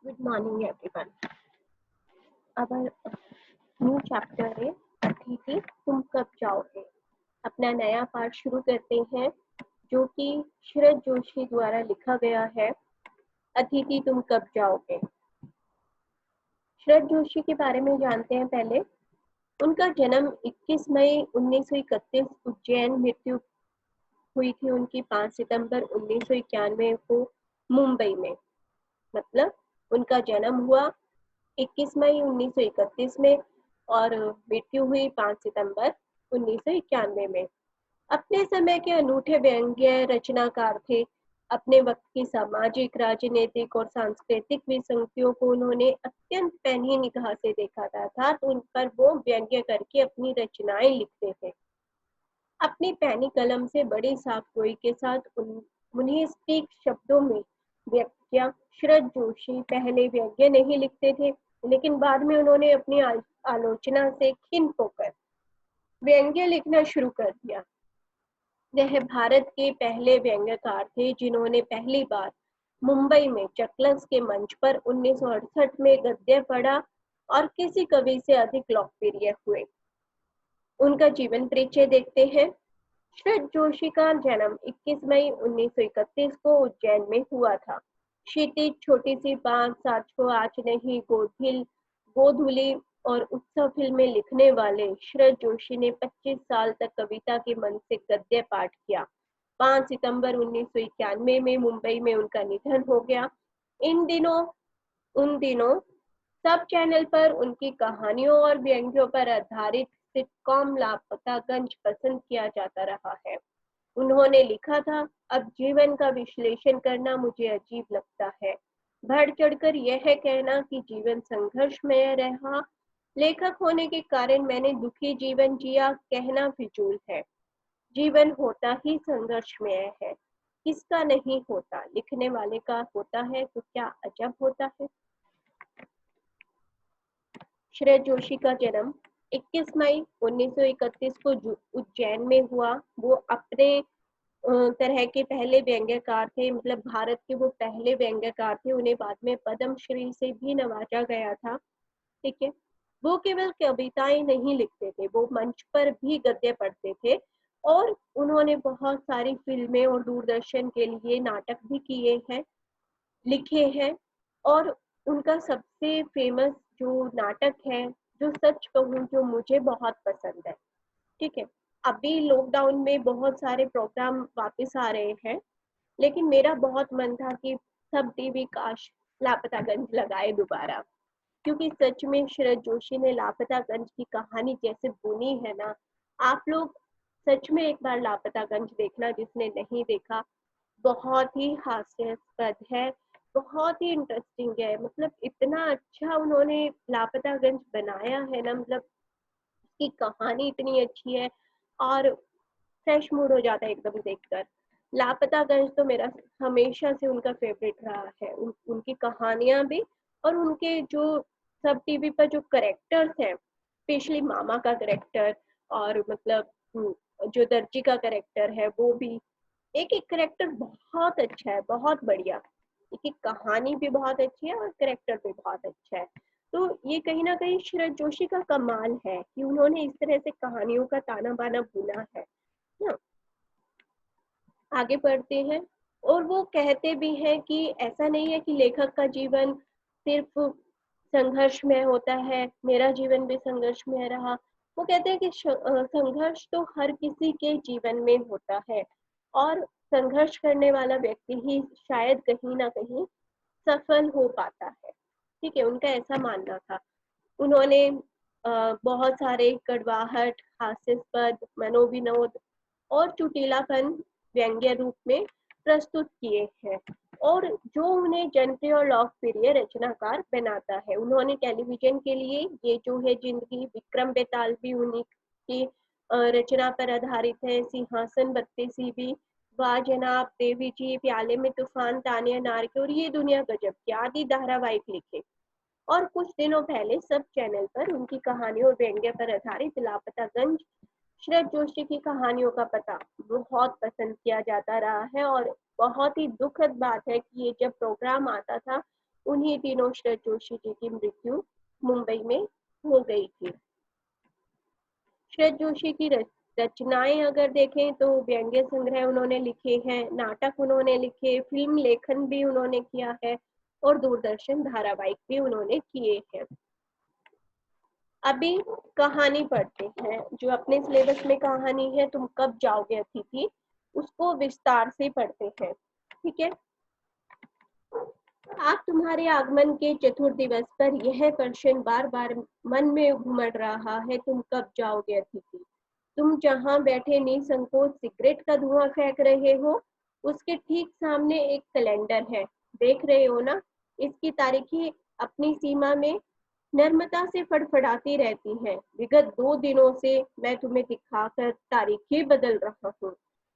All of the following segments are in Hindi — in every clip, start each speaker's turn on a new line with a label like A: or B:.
A: Good morning, everyone. Our new chapter है अतिथि तुम कब जाओगे। अपना नया पाठ शुरू करते हैं जो कि शरद जोशी द्वारा लिखा गया है। अतिथि तुम कब जाओगे। शरद जोशी के बारे में जानते हैं पहले। उनका जन्म 21 मई 1931 उज्जैन, मृत्यु हुई थी उनकी 5 सितंबर 1991 को मुंबई में। मतलब उनका जन्म हुआ 21 मई 1931 में और मृत्यु हुई 5 सितंबर 1991 में। अपने समय के अनूठे व्यंग्य रचनाकार थे। अपने वक्त की सामाजिक, राजनीतिक और सांस्कृतिक विसंगतियों को उन्होंने अत्यंत पैनी निगाह से देखा था, अर्थात उन पर वो व्यंग्य करके अपनी रचनाएं लिखते थे। अपनी पैनी कलम से बड़ी साफगोई के साथ उन्हें सटीक शब्दों में व्यक्त किया। शरद जोशी पहले व्यंग्य नहीं लिखते थे, लेकिन बाद में उन्होंने अपनी आलोचना से खिन्न होकर व्यंग्य लिखना शुरू कर दिया। वह भारत के पहले व्यंग्यकार थे जिन्होंने पहली बार मुंबई में चकलस के मंच पर 1968 में गद्य पढ़ा और किसी कवि से अधिक लोकप्रिय हुए। उनका जीवन परिचय देखते हैं। शरद जोशी का जन्म 21 मई 1931 को उज्जैन में हुआ था। क्षितिज, छोटी सी बात, साँचो आँच नहीं, गोधूली और उत्सव फिल्में लिखने वाले शरद जोशी ने 25 साल तक कविता के मन से गद्य पाठ किया। 5 सितंबर 1991 में मुंबई में उनका निधन हो गया। उन दिनों सब चैनल पर उनकी कहानियों और व्यंग्यों पर आधारित सिटकॉम लापतागंज पसंद किया जाता रहा है। उन्होंने लिखा था, अब जीवन का विश्लेषण करना मुझे अजीब लगता है। बढ़ चढ़कर यह कहना कि जीवन संघर्षमय रहा, लेखक होने के कारण मैंने दुखी जीवन जिया, कहना फिजूल है। जीवन होता ही संघर्षमय है। किसका नहीं होता, लिखने वाले का होता है तो क्या अजब होता है। शरद जोशी का जन्म 21 मई 1931 को उज्जैन में हुआ। वो अपने तरह के पहले व्यंग्यकार थे, मतलब भारत के वो पहले व्यंग्यकार थे। उन्हें बाद में पद्म श्री से भी नवाजा गया था। ठीक है, वो केवल कविताएं नहीं लिखते थे, वो मंच पर भी गद्य पढ़ते थे और उन्होंने बहुत सारी फिल्में और दूरदर्शन के लिए नाटक भी किए हैं, लिखे हैं। और उनका सबसे फेमस जो नाटक है, जो सच कहूँ जो मुझे बहुत पसंद है। ठीक है, अभी लॉकडाउन में बहुत सारे प्रोग्राम वापस आ रहे हैं, लेकिन मेरा बहुत मन था कि सब टीवी काश लापतागंज लगाए दोबारा, क्योंकि सच में शरद जोशी ने लापतागंज की कहानी जैसे बुनी है ना। आप लोग सच में एक बार लापतागंज देखना, जिसने नहीं देखा। बहुत ही हास्यास्पद है, बहुत ही इंटरेस्टिंग है। मतलब इतना अच्छा उन्होंने लापतागंज बनाया है ना, मतलब की कहानी इतनी अच्छी है और फ्रेश मूड हो जाता है एकदम देखकर। लापतागंज तो मेरा हमेशा से उनका फेवरेट रहा है। उनकी कहानियां भी और उनके जो सब टीवी पर जो करेक्टर्स हैं, स्पेशली मामा का करेक्टर और मतलब जो दर्जी का करेक्टर है, वो भी एक एक करेक्टर बहुत अच्छा है, बहुत बढ़िया। एक एक कहानी भी बहुत अच्छी है और करेक्टर भी बहुत अच्छा है। तो ये कहीं ना कहीं शरद जोशी का कमाल है कि उन्होंने इस तरह से कहानियों का ताना बाना बुना है ना। आगे बढ़ते हैं। और वो कहते भी हैं कि ऐसा नहीं है कि लेखक का जीवन सिर्फ संघर्षमय होता है, मेरा जीवन भी संघर्षमय रहा। वो कहते हैं कि संघर्ष तो हर किसी के जीवन में होता है और संघर्ष करने वाला व्यक्ति ही शायद कहीं ना कहीं सफल हो पाता है। ठीक है, उनका ऐसा मानना था। उन्होंने बहुत सारे कड़वाहट, हास्यास्पद, मनोविनोद और चुटीलापन व्यंग्य रूप में प्रस्तुत किए हैं और जो उन्हें जनप्रिय और लोकप्रिय रचनाकार बनाता है। उन्होंने टेलीविजन के लिए ये जो है जिंदगी, विक्रम बेताल भी उन्हीं की रचना पर आधारित है। सिंहासन बत्तीसी भी, वाह जनाब, देवी जी, प्याले में तूफान, तानिया नार के और ये दुनिया गजब के आदि धारावाहिक लिखे। और कुछ दिनों पहले सब चैनल पर उनकी कहानियों और व्यंग्य पर आधारित लापतागंज, शरद जोशी की कहानियों का पता बहुत पसंद किया जाता रहा है। और बहुत ही दुखद बात है कि ये जब प्रोग्राम आता था उन्हीं दिनों शरद जोशी जी की मृत्यु मुंबई में हो गई थी। शरद जोशी की रचनाएं अगर देखें तो व्यंग्य संग्रह उन्होंने लिखे हैं, नाटक उन्होंने लिखे, फिल्म लेखन भी उन्होंने किया है और दूरदर्शन धारावाहिक भी उन्होंने किए हैं। अभी कहानी पढ़ते हैं, जो अपने सिलेबस में कहानी है तुम कब जाओगे अतिथि, उसको विस्तार से पढ़ते हैं। ठीक है। आप तुम्हारे आगमन के चतुर्थ दिवस पर यह प्रश्न बार बार मन में घुमड़ रहा है, तुम कब जाओगे अतिथि। तुम जहां बैठे निसंकोच सिगरेट का धुआं फेंक रहे हो, उसके ठीक सामने एक कैलेंडर है, देख रहे हो ना। इसकी तारीखें अपनी सीमा में नर्मता से फड़फड़ाती रहती हैं। विगत 2 दिनों से मैं तुम्हें दिखाकर तारीखें बदल रहा हूँ।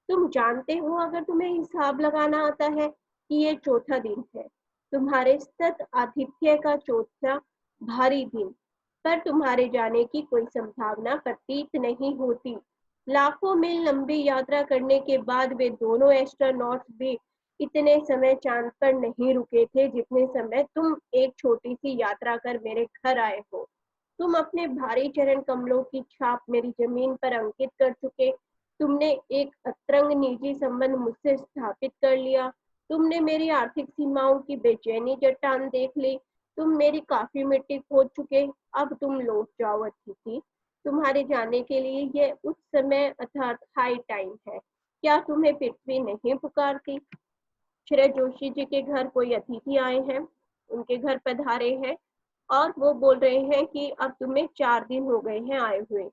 A: तुम जानते हो, अगर तुम्हें हिसाब लगाना आता है, कि ये चौथा दिन है, तुम्हारे सत आतिथ्य का चौथा भारी दिन, पर तुम्हारे जाने की कोई संभावना प्रतीत नहीं होती। लाखों मील लंबी यात्रा करने के बाद वे दोनों एस्ट्रोनॉट्स भी इतने समय चांद पर नहीं रुके थे जितने समय तुम एक छोटी सी यात्रा कर मेरे घर आए हो। तुम अपने भारी चरण कमलों की छाप मेरी जमीन पर अंकित कर चुके। तुमने एक अतरंग निजी संबंध मुझसे स्थापित कर लिया। तुमने मेरी आर्थिक सीमाओं की बेचैनी चट्टान देख ली। तुम मेरी काफी मिट्टी खोद चुके। अब तुम लौट जाओ अतिथि। तुम्हारे जाने के लिए यह उस समय अर्थात हाई टाइम है। क्या तुम्हें पृथ्वी नहीं पुकारती। शरद जोशी जी के घर कोई अतिथि आए हैं, उनके घर पधारे हैं और वो बोल रहे हैं कि अब तुम्हें 4 दिन हो गए हैं आए हुए।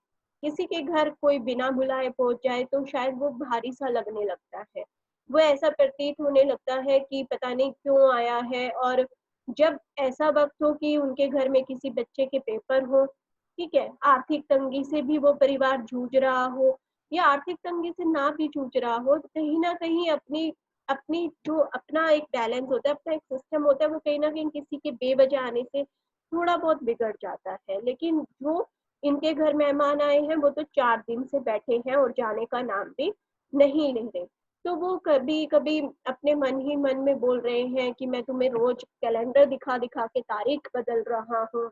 A: किसी के घर कोई बिना बुलाए पहुंच जाए तो शायद वो भारी सा लगने लगता है। वो ऐसा प्रतीत होने लगता है कि पता नहीं क्यों आया है। और जब ऐसा वक्त हो कि उनके घर में किसी बच्चे के पेपर हो, ठीक है, आर्थिक तंगी से भी वो परिवार जूझ रहा हो, या आर्थिक तंगी से ना भी जूझ रहा हो, तो कहीं ना कहीं अपनी अपनी जो अपना एक बैलेंस होता है, अपना एक सिस्टम होता है, वो कहीं ना कहीं किसी के बेवजह आने से थोड़ा बहुत बिगड़ जाता है। लेकिन जो इनके घर मेहमान आए हैं वो तो 4 दिन से बैठे हैं और जाने का नाम भी नहीं ले रहे। तो वो कभी कभी अपने मन ही मन में बोल रहे हैं कि मैं तुम्हें रोज कैलेंडर दिखा दिखा के तारीख बदल रहा हूँ,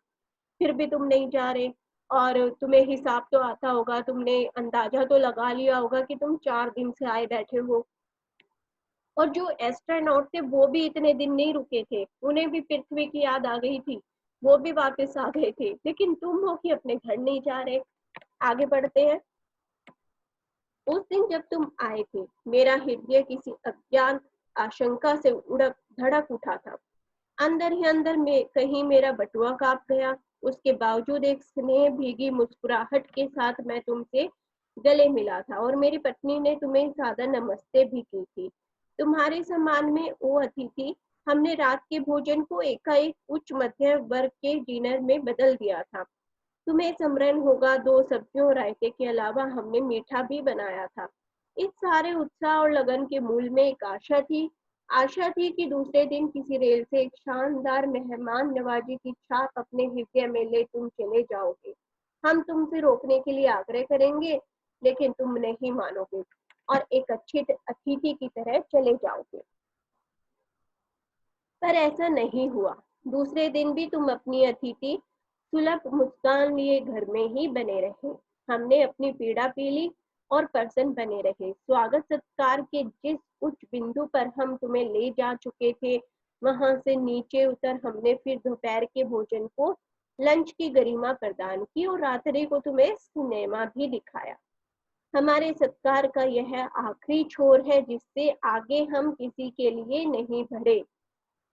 A: फिर भी तुम नहीं जा रहे। और तुम्हें हिसाब तो आता होगा, तुमने अंदाजा तो लगा लिया होगा कि तुम 4 दिन से आए बैठे हो। और जो एस्ट्रोनॉट थे वो भी इतने दिन नहीं रुके थे, उन्हें भी पृथ्वी की याद आ गई थी, वो भी वापस आ गए थे, लेकिन तुम हो कि अपने घर नहीं जा रहे। आगे बढ़ते हैं। उस दिन जब तुम आए थे, मेरा हृदय किसी अज्ञात आशंका से उड़क धड़क उठा था। अंदर ही अंदर में कहीं मेरा बटुआ कांप गया। उसके बावजूद एक स्नेह भीगी मुस्कुराहट के साथ मैं तुमसे गले मिला था और मेरी पत्नी ने तुम्हें सादा नमस्ते भी की थी। तुम्हारे सम्मान में ओ अतिथि, हमने रात के भोजन को एकाएक उच्च मध्य वर्ग के डिनर में बदल दिया था। तुम्हें स्मरण होगा, 2 सब्जियों और रायते के अलावा हमने मीठा भी बनाया था। इस सारे उत्साह और लगन के मूल में एक आशा थी कि दूसरे दिन किसी रेल से एक शानदार मेहमान नवाजी की छाप अपने हृदय में ले तुम चले जाओगे। हम तुमसे रोकने के लिए आग्रह करेंगे, लेकिन तुम नहीं मानोगे और एक अच्छे अतिथि की तरह चले जाओगे। पर ऐसा नहीं हुआ। दूसरे दिन भी तुम अपनी अतिथि सुलभ मुस्कान लिए घर में ही बने रहे। हमने अपनी पीड़ा पी ली और प्रसन्न बने रहे। स्वागत सत्कार के जिस उच्च बिंदु पर हम तुम्हें ले जा चुके थे, वहां से नीचे उतर हमने फिर दोपहर के भोजन को लंच की गरिमा प्रदान की और रात्रि को तुम्हें सिनेमा भी दिखाया। हमारे सत्कार का यह आखिरी छोर है जिससे आगे हम किसी के लिए नहीं बढ़े।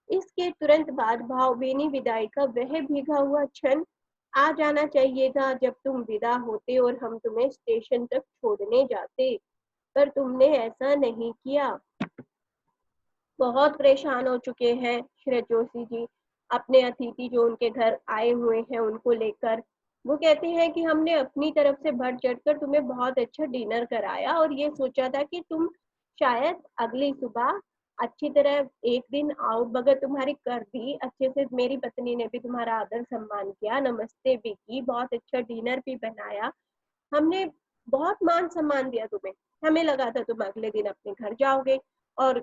A: इसके तुरंत बाद भावभीनी विदाई का वह भीगा हुआ क्षण आ जाना चाहिए था जब तुम विदा होते और हम तुम्हें स्टेशन तक छोड़ने जाते, पर तुमने ऐसा नहीं किया। बहुत परेशान हो चुके हैं शरद जोशी जी अपने अतिथि जो उनके घर आए हुए हैं उनको लेकर। वो कहते हैं कि हमने अपनी तरफ से बढ़ चढ़कर तुम्हें बहुत अच्छा डिनर कराया और ये सोचा था कि तुम शायद अगली सुबह अच्छी तरह एक दिन आओ, बगैर तुम्हारी कर दी अच्छे से। मेरी पत्नी ने भी तुम्हारा आदर सम्मान किया, नमस्ते भी की, बहुत अच्छा डिनर भी बनाया, हमने बहुत मान सम्मान दिया तुम्हें। हमें लगा था तुम अगले दिन अपने घर जाओगे और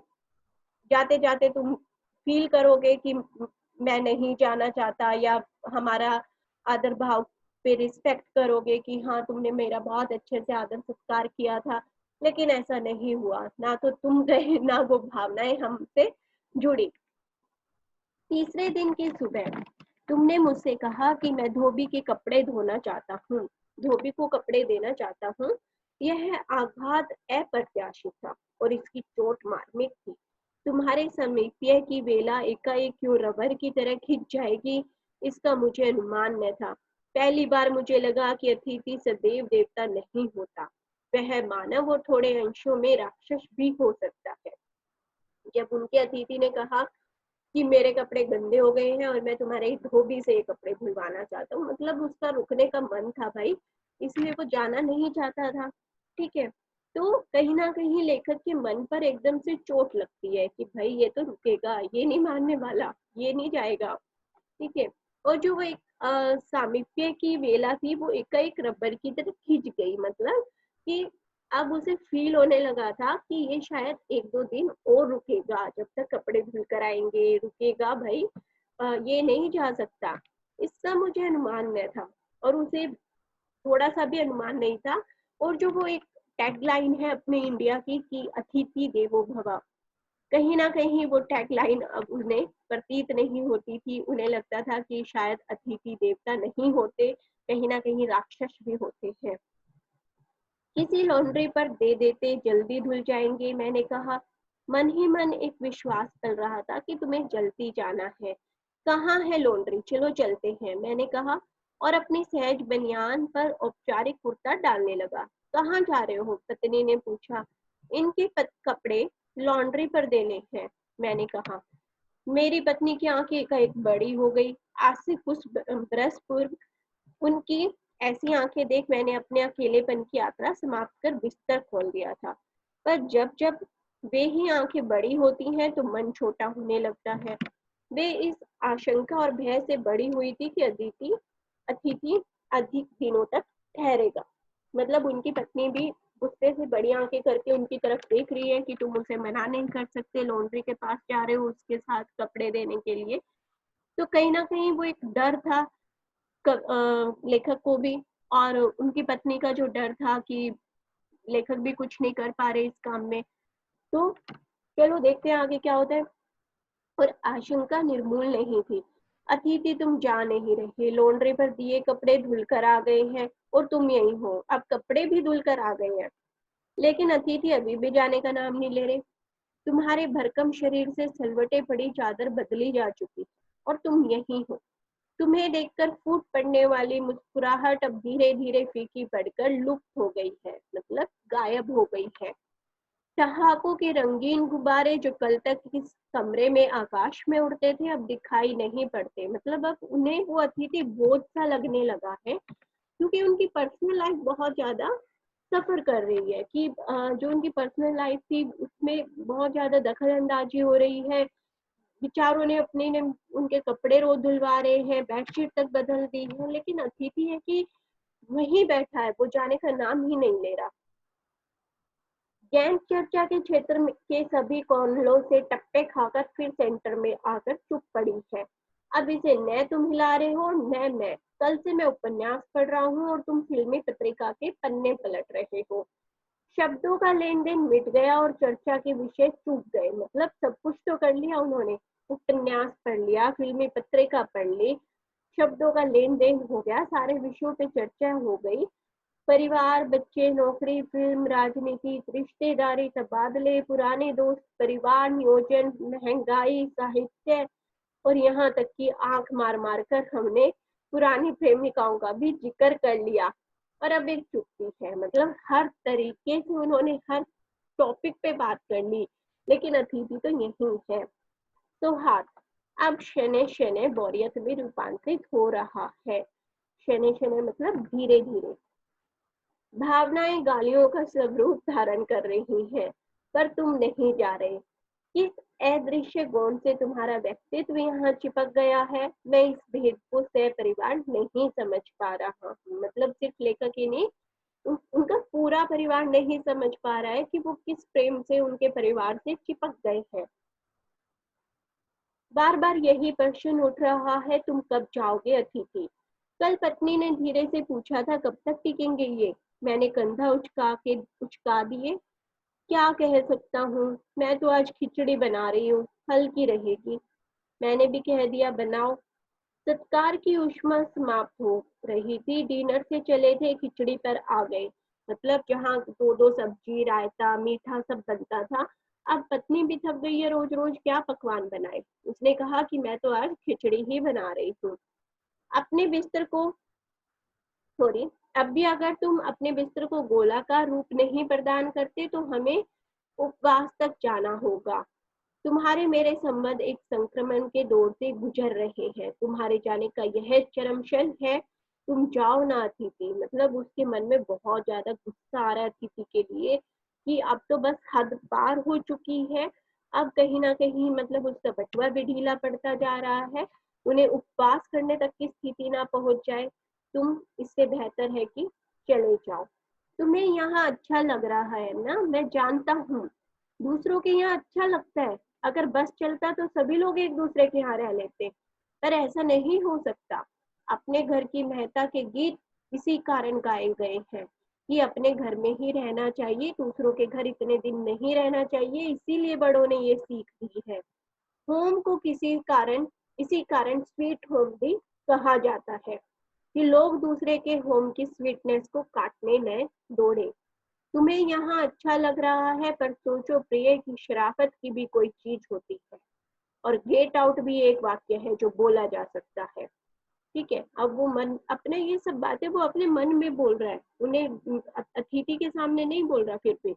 A: जाते जाते तुम फील करोगे कि मैं नहीं जाना चाहता, या हमारा आदर भाव पे रिस्पेक्ट करोगे कि हाँ तुमने मेरा बहुत अच्छे से आदर सत्कार किया था। लेकिन ऐसा नहीं हुआ, ना तो तुम गए ना वो भावनाएं हमसे जुड़ी। तीसरे दिन की सुबह तुमने मुझसे कहा कि मैं धोबी के कपड़े धोना चाहता हूँ, धोबी को कपड़े देना चाहता हूँ। यह आघात अप्रत्याशित था और इसकी चोट मार्मिक थी। तुम्हारे समीप्य की वेला एकाएक क्यों रबर की तरह खिंच जाएगी, इसका मुझे अनुमान न था। पहली बार मुझे लगा कि अतिथि सदैव देवता नहीं होता, वह मानव और थोड़े अंशों में राक्षस भी हो सकता है। जब उनके अतिथि ने कहा कि मेरे कपड़े गंदे हो गए हैं और मैं तुम्हारे धोबी से ये कपड़े धुलवाना चाहता हूँ, मतलब उसका रुकने का मन था भाई, इसलिए वो जाना नहीं चाहता था। ठीक है, तो कहीं ना कहीं लेखक के मन पर एकदम से चोट लगती है कि भाई ये तो रुकेगा, ये नहीं मानने वाला, ये नहीं जाएगा। ठीक है, और जो वो एक सामीप्य की वेला थी वो एकाएक रबर की तरह खिंच गई, मतलब कि अब उसे फील होने लगा था कि ये शायद एक दो दिन और रुकेगा, जब तक कपड़े धुल कर आएंगे रुकेगा भाई, ये नहीं जा सकता। इसका मुझे अनुमान न था, और उसे थोड़ा सा भी अनुमान नहीं था। और जो वो एक टैगलाइन है अपने इंडिया की कि अतिथि देवो भव, कहीं ना कहीं वो टैगलाइन अब उन्हें प्रतीत नहीं होती थी। उन्हें लगता था कि शायद अतिथि देवता नहीं होते, कहीं ना कहीं राक्षस भी होते हैं। किसी लॉन्ड्री पर दे देते, जल्दी धुल जाएंगे, मैंने कहा। मन ही मन एक विश्वास चल रहा था कि तुम्हें जल्दी जाना है। कहाँ है लॉन्ड्री, चलो चलते हैं, मैंने कहा और अपनी सहज बनियान पर औपचारिक कुर्ता डालने लगा। कहाँ जा रहे हो, पत्नी ने पूछा। इनके कपड़े लॉन्ड्री पर देने हैं, मैंने कहा। मेरी पत्नी की आंखें एकाएक बड़ी हो गई। आज से कुछ बरस पूर्व उनकी ऐसी आंखें देख मैंने अपने अकेलेपन की यात्रा समाप्त कर बिस्तर खोल दिया था। पर जब जब वे ही आंखें बड़ी होती हैं तो मन छोटा होने लगता है। वे इस आशंका और भय से बड़ी हुई थी कि अदिति अतिथि अधिक दिनों तक ठहरेगा। मतलब उनकी पत्नी भी गुस्से से बड़ी आंखें करके उनकी तरफ देख रही है कि तुम उसे मना नहीं कर सकते, लॉन्ड्री के पास जा रहे हो उसके साथ कपड़े देने के लिए। तो कहीं ना कहीं वो एक डर था लेखक को भी, और उनकी पत्नी का जो डर था कि लेखक भी कुछ नहीं कर पा रहे इस काम में। तो चलो देखते हैं आगे क्या होता है। और आशंका निर्मूल नहीं थी। अतिथि तुम जा नहीं रहे, लॉन्ड्री पर दिए कपड़े धुल कर आ गए हैं और तुम यही हो, अब कपड़े भी धुल कर आ गए हैं। लेकिन अतिथि अभी भी जाने का नाम नहीं ले रहे। तुम्हारे भरकम शरीर से सलवटे पड़ी चादर बदली जा चुकी और तुम यही हो। तुम्हें देखकर फूट पड़ने वाली मुस्कुराहट अब धीरे धीरे फीकी पड़कर लुप्त हो गई है, मतलब गायब हो गई है। ठहाकों के रंगीन गुब्बारे जो कल तक इस कमरे में आकाश में उड़ते थे अब दिखाई नहीं पड़ते। मतलब अब उन्हें वो अतिथि बोझ सा लगने लगा है, क्योंकि उनकी पर्सनल लाइफ बहुत ज्यादा सफर कर रही है कि जो उनकी पर्सनल लाइफ थी उसमें बहुत ज्यादा दखल अंदाजी हो रही है। बेचारों ने अपने ने उनके कपड़े रोज धुलवा रहे हैं, बेडशीट तक बदल दी है, लेकिन अतिथि है कि वहीं बैठा है, वो जाने का नाम ही नहीं ले रहा। गैंग चर्चा के क्षेत्र के सभी कौंसलों से टप्पे खाकर फिर सेंटर में आकर चुप पड़ी है। अब इसे न तुम हिला रहे हो न मैं। कल से मैं उपन्यास पढ़ रहा हूँ और तुम फिल्मी पत्रिका के पन्ने पलट रहे हो। शब्दों का लेन देन मिट गया और चर्चा के विषय चूक गए। मतलब सब कुछ तो कर लिया उन्होंने, उपन्यास पढ़ लिया, फिल्मी पत्रिका पढ़ ली, शब्दों का लेन देन हो गया, सारे विषयों पे चर्चा हो गई। परिवार, बच्चे, नौकरी, फिल्म, राजनीति, रिश्तेदारी, तबादले, पुराने दोस्त, परिवार नियोजन, महंगाई, साहित्य, और यहाँ तक कि आंख मार मार कर हमने पुरानी प्रेमिकाओं का भी जिक्र कर लिया। और अब एक चुप्पी है, मतलब हर तरीके से उन्होंने हर टॉपिक पे बात कर ली, लेकिन अतिथि तो यही है। तो हाथ अब शने शने बोरियत में रूपांतरित हो रहा है। शने शने मतलब धीरे धीरे। भावनाएं गालियों का स्वरूप धारण कर रही हैं, पर तुम नहीं जा रहे। किस अदृश्य गौण से तुम्हारा व्यक्तित्व यहाँ चिपक गया है, मैं इस भेद को सपरिवार नहीं समझ पा रहा हूँ। मतलब सिर्फ लेखक ही नहीं, उनका पूरा परिवार नहीं समझ पा रहा है कि वो किस प्रेम से उनके परिवार से चिपक गए हैं। बार बार यही प्रश्न उठ रहा है, तुम कब जाओगे अतिथि? कल पत्नी ने धीरे से पूछा था, कब तक टिकेंगे ये? मैंने कंधा उचका दिए। क्या कह सकता हूँ, मैं तो आज खिचड़ी बना रही हूँ, हल्की रहेगी। मैंने भी कह दिया, बनाओ। सत्कार की ऊष्मा समाप्त हो रही थी, डिनर से चले थे, खिचड़ी पर आ गए। मतलब जहाँ दो दो सब्जी, रायता, मीठा सब बनता था, अब पत्नी भी थक गई है, रोज रोज क्या पकवान बनाए। उसने कहा कि मैं तो आज खिचड़ी ही बना रही हूँ। अपने बिस्तर को सॉरी अब भी अगर तुम अपने बिस्तर को गोलाकार रूप नहीं प्रदान करते तो हमें उपवास तक जाना होगा। तुम्हारे मेरे संबंध एक संक्रमण के दौर से गुजर रहे हैं, तुम्हारे जाने का यह चरम क्षण है। तुम जाओ ना अतिथि। मतलब उसके मन में बहुत ज्यादा गुस्सा आ रहा है अतिथि के लिए कि अब तो बस हद पार हो चुकी है। अब कहीं ना कहीं मतलब उसका बटुआ भी ढीला पड़ता जा रहा है, उन्हें उपवास करने तक की स्थिति ना पहुंच जाए। तुम इससे बेहतर है कि चले जाओ। तुम्हें यहाँ अच्छा लग रहा है ना, मैं जानता हूँ। दूसरों के यहाँ अच्छा लगता है। अगर बस चलता तो सभी लोग एक दूसरे के यहाँ रह लेते, पर ऐसा नहीं हो सकता। अपने घर की महता के गीत इसी कारण गाए गए हैं कि अपने घर में ही रहना चाहिए, दूसरों के घर इतने दिन नहीं रहना चाहिए। इसीलिए बड़ों ने ये सीख दी है। होम को इसी कारण स्वीट होम भी कहा जाता है कि लोग दूसरे के होम की स्वीटनेस को काटने न दौड़े। तुम्हें यहाँ अच्छा लग रहा है, पर सोचो प्रिय की शराफत की भी कोई चीज होती है। और गेट आउट भी एक वाक्य है जो बोला जा सकता है। ठीक है, अब वो मन अपने ये सब बातें वो अपने मन में बोल रहा है, उन्हें अतिथि के सामने नहीं बोल रहा। फिर भी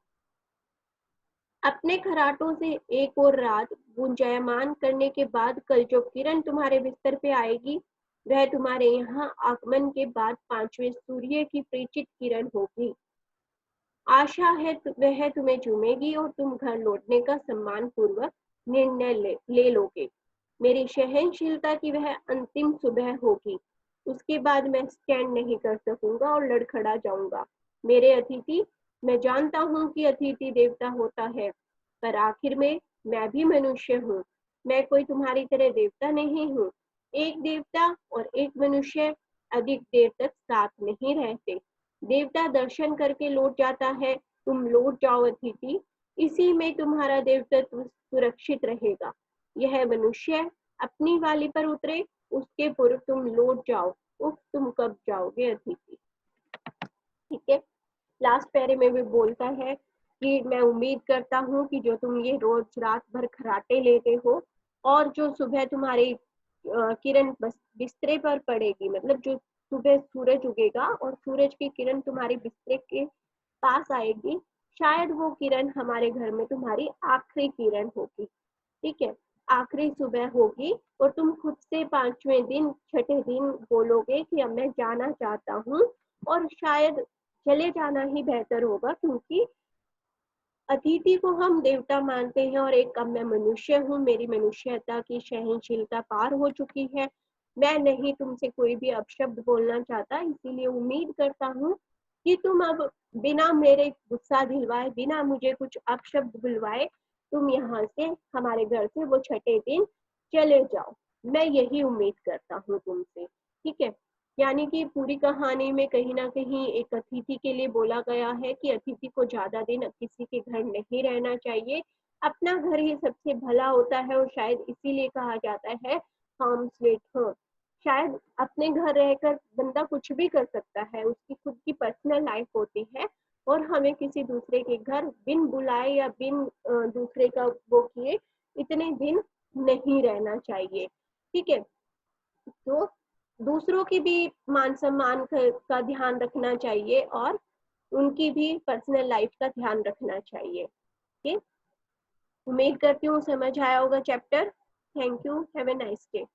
A: अपने खराटों से एक और रात गुंजायमान करने के बाद कल जो किरण तुम्हारे बिस्तर पे आएगी, वह तुम्हारे यहाँ आगमन के बाद 5वें सूर्य की परिचित किरण होगी। आशा है वह तुम्हें चूमेगी और तुम घर लौटने का सम्मान पूर्वक निर्णय ले लोगे। मेरी सहनशीलता की वह अंतिम सुबह होगी। उसके बाद मैं स्टैंड नहीं कर सकूंगा और लड़खड़ा जाऊंगा। मेरे अतिथि, मैं जानता हूँ कि अतिथि देवता होता है, पर आखिर में मैं भी मनुष्य हूँ। मैं कोई तुम्हारी तरह देवता नहीं हूँ। एक देवता और एक मनुष्य अधिक देर तक साथ नहीं रहते। देवता दर्शन करके लौट जाता है, तुम लौट जाओ अतिथि। इसी में तुम्हारा देवत्व सुरक्षित रहेगा। यह मनुष्य अपनी वाली पर उतरे, उसके पूर्व तुम लौट जाओ। उफ, तुम कब जाओगे अतिथि? ठीक है, लास्ट पैरे में भी बोलता है कि मैं उम्मीद करता हूँ कि जो तुम ये रोज रात भर खराटे लेते हो और जो सुबह तुम्हारी किरण बिस्तरे पर पड़ेगी, मतलब जो सुबह सूरज उगेगा और सूरज की किरण तुम्हारी बिस्तरे के पास आएगी, शायद वो किरण हमारे घर में तुम्हारी आखिरी किरण होगी। ठीक है, आखिरी सुबह होगी और तुम खुद से 5वें दिन, छठे दिन बोलोगे कि अब मैं जाना चाहता हूँ। और शायद चले जाना ही बेहतर होगा, क्योंकि अतिथि को हम देवता मानते हैं और एक अब मैं मनुष्य हूँ, मेरी मनुष्यता की सहनशीलता पार हो चुकी है। मैं नहीं तुमसे कोई भी अपशब्द बोलना चाहता, इसीलिए उम्मीद करता हूँ कि तुम अब बिना मेरे गुस्सा दिलवाए, बिना मुझे कुछ अपशब्द बुलवाए, तुम यहाँ से, हमारे घर से वो छठे दिन चले जाओ। मैं यही उम्मीद करता हूँ तुमसे। ठीक है, यानी कि पूरी कहानी में कहीं ना कहीं एक अतिथि के लिए बोला गया है कि अतिथि को ज्यादा दिन किसी के घर नहीं रहना चाहिए। अपना घर ही सबसे भला होता है और शायद इसीलिए कहा जाता है होम स्वीट होम। शायद अपने घर रहकर बंदा कुछ भी कर सकता है, उसकी खुद की पर्सनल लाइफ होती है, और हमें किसी दूसरे के घर बिन बुलाए या बिन दूसरे का वो किए इतने दिन नहीं रहना चाहिए। ठीक है, तो दूसरों की भी मान सम्मान का ध्यान रखना चाहिए और उनकी भी पर्सनल लाइफ का ध्यान रखना चाहिए। ठीक, उम्मीद करती हूँ समझ आया होगा chapter. Thank you, have a nice day.